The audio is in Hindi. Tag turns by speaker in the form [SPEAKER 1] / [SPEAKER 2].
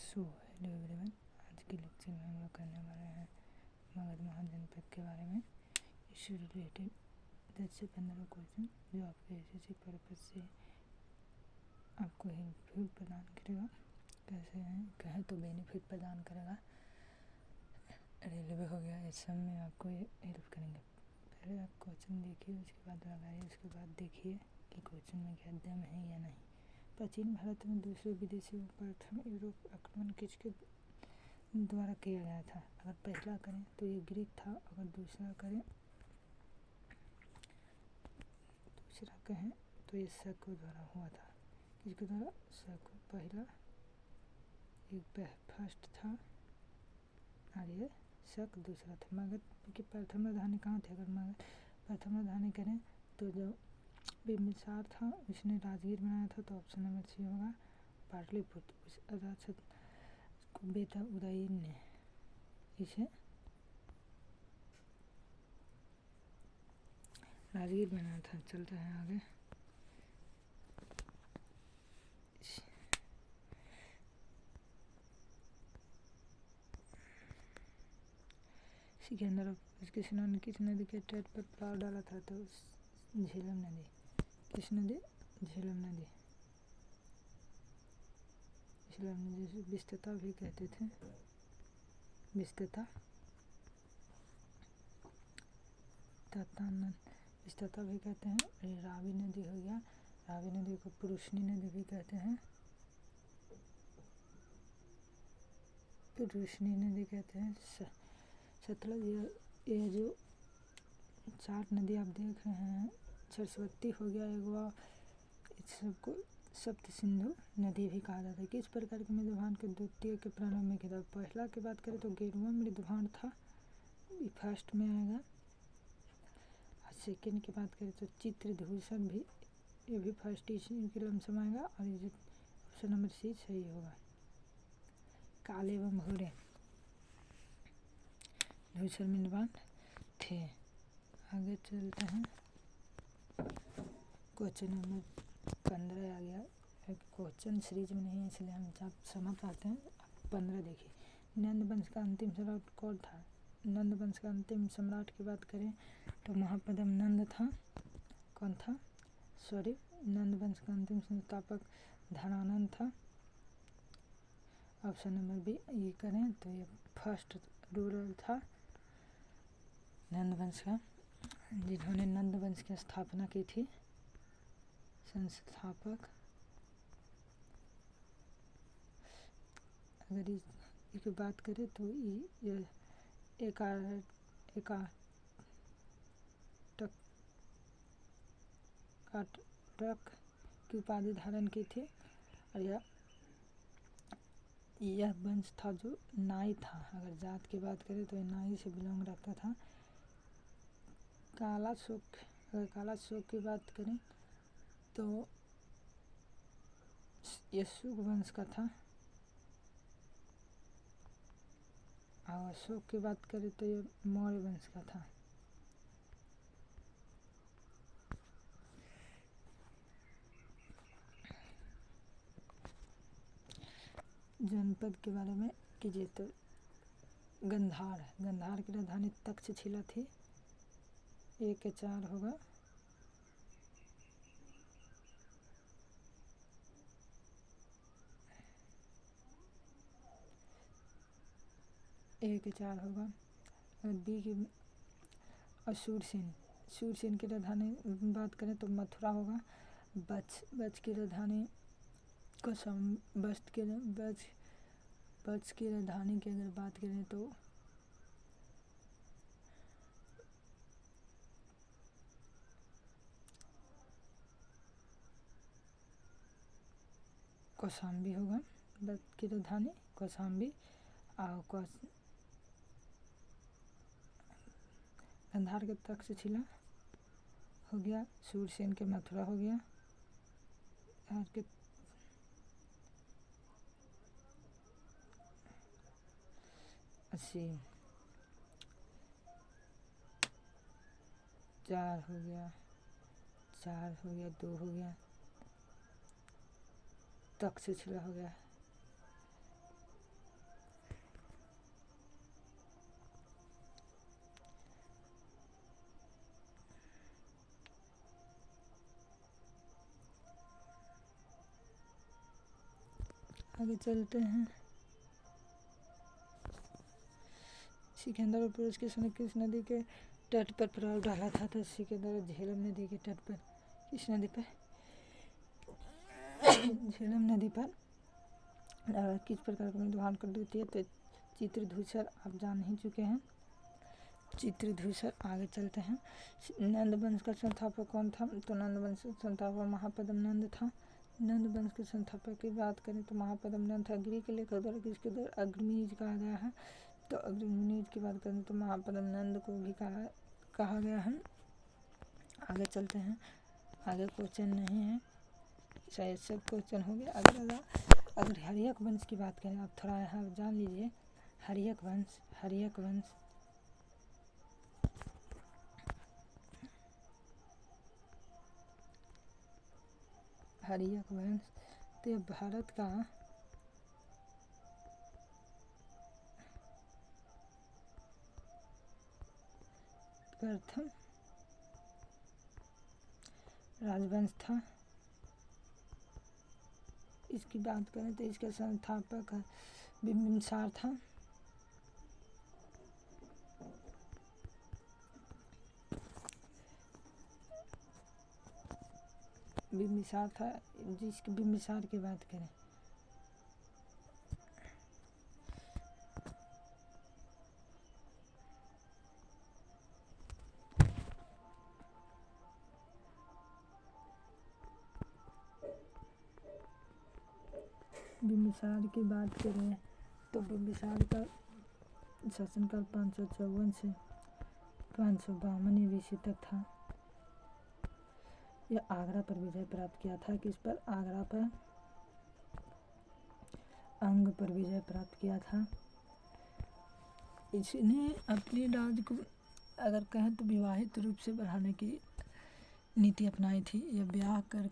[SPEAKER 1] सो हेलो एवरीवन, आज के लेक्चर में हम लोग करने वाले हैं मगध महाजनपद के बारे में। इससे रिलेटेड 10 से 15 क्वेश्चन जो आपके एसएससी पर्पज से आपको हेल्पफुल प्रदान करेगा। कैसे हैं कहें तो बेनिफिट प्रदान करेगा। रेलवे हो गया, इस सब में आपको हेल्प करेंगे। पहले आप क्वेश्चन देखिए, उसके बाद लगाइए, उसके बाद देखिए कि क्वेश्चन में क्या दम है या नहीं। प्राचीन भारत में दूसरे विदेशियों पर प्रथम यूरोप आक्रमण किसके द्वारा किया गया था? अगर पहला करें तो ये ग्रीक था, अगर दूसरा कहें तो ये शक द्वारा हुआ था। किसके द्वारा? शक। पहला एक फर्स्ट था और ये शक दूसरा था। मगध की प्रथम राजधानी कहाँ थी? अगर मगध प्रथम राजधानी करें तो जो बिंबिसार था उसने राजगीर बनाया था, तो ऑप्शन नंबर सी होगा पाटलिपुत्र। उस राजद को बेटा उदयन ने इसे राजगीर बनाया था। चलते हैं आगे। सिकंदर उसके सेना ने किस नदी के तट पर पड़ाव डाला था? तो झेलम नदी। किस नदी? झेलम नदी। झेलम नदी जिसे विस्तता भी कहते थे। विस्तता भी कहते हैं। रावी नदी हो गया, रावी नदी को पुरुषनी नदी भी कहते हैं। पुरुषनी नदी कहते हैं। सतलज, ये जो 4 नदी आप देख रहे हैं, सरस्वती हो गया एक, इस सबको सप्त सिंधु नदी भी कहा जाता है। किस प्रकार के मृदुभाण के द्वितीय के प्रारंभ में किया? पहला की बात करें तो गेरुआ मृदुभाण था, ये फर्स्ट में आएगा। और सेकेंड की बात करें तो चित्रधूषण भी, ये भी फर्स्ट इसी के लमसम आएगा। और ये ऑप्शन नंबर सी सही होगा। काले एवं भूरे धूसर मृदुभाण थे। आगे चलते हैं। क्वेश्चन नंबर 15 आ गया। क्वेश्चन सीरीज में नहीं है इसलिए हम समझ पाते हैं। 15 देखिए। नंद वंश का अंतिम सम्राट कौन था? नंद वंश का अंतिम सम्राट की बात करें तो महापद्म नंद था। कौन था? नंद वंश का अंतिम संस्थापक धनानंद था। ऑप्शन नंबर बी ये करें तो ये फर्स्ट रूलर था नंद वंश का, जिन्होंने नंद वंश की स्थापना की थी। संस्थापक। अगर इसकी बात करें तो ये एकाटक की उपाधि धारण की थी। और यह वंश था जो नाई था। अगर जात की बात करें तो नाई से बिलोंग रखता था। कालाशोक, अगर कालाशोक की बात करें तो ये शुक वंश का था। और अशोक की बात करें तो ये मौर्य वंश का था। जनपद के बारे में कीजिए तो गंधार की राजधानी तक्षशिला थी। 1 के 4 होगा। A के 4 होगा। और बी की सूरसेन की राजधानी बात करें तो मथुरा होगा। बच की राजधानी बच की राजधानी की अगर बात करें तो कौशाम्बी होगा। बच की राजधानी कौशाम्बी। और गंधार के तक्षशिला हो गया। सूरसेन के मथुरा हो गया। के 80 4 हो गया, 2 हो गया। तक्षशिला हो गया। आगे चलते हैं। सिकंदर और पुरुष ने किस नदी के तट पर प्रभाव डाला था? तो सिकंदर झेलम नदी के तट पर, किस नदी पर? झेलम नदी पर। किस प्रकार का मृदुहान कर देती है? तो चित्रधूसर आप जान ही चुके हैं, चित्रधूसर। आगे चलते हैं। नंद वंश का संस्थापक कौन था? तो नंद वंश का संस्थापक महापद्म नंद था। नंद वंश के संस्थापक की बात करें तो महापद्म नंद था। ग्रीक लेखक द्वारा किसके द्वारा अग्रमीज कहा गया है? तो अग्रमीज की बात करें तो महापद्म नंद को भी कहा गया है। आगे चलते हैं। आगे क्वेश्चन नहीं है, शायद सब क्वेश्चन हो गया। अगर हर्यक वंश की बात करें, आप थोड़ा यहाँ जान लीजिए। हर्यक वंश, हर्यक वंश हर्यक वंश तो भारत का प्रथम राजवंश था। इसकी बात करें तो इसका संस्थापक बिंबिसार था। बिंबिसार था, जिसकी बिंबिसार की बात करें तो बिंबिसार का शासनकाल 554 से 552 ईस्वी तक था। यह आगरा पर विजय प्राप्त किया था। किस पर? आगरा पर, अंग पर विजय प्राप्त किया था। इसने अपने राज्य को अगर कहें तो विवाहित रूप से बढ़ाने की नीति अपनाई थी। यह ब्याह कर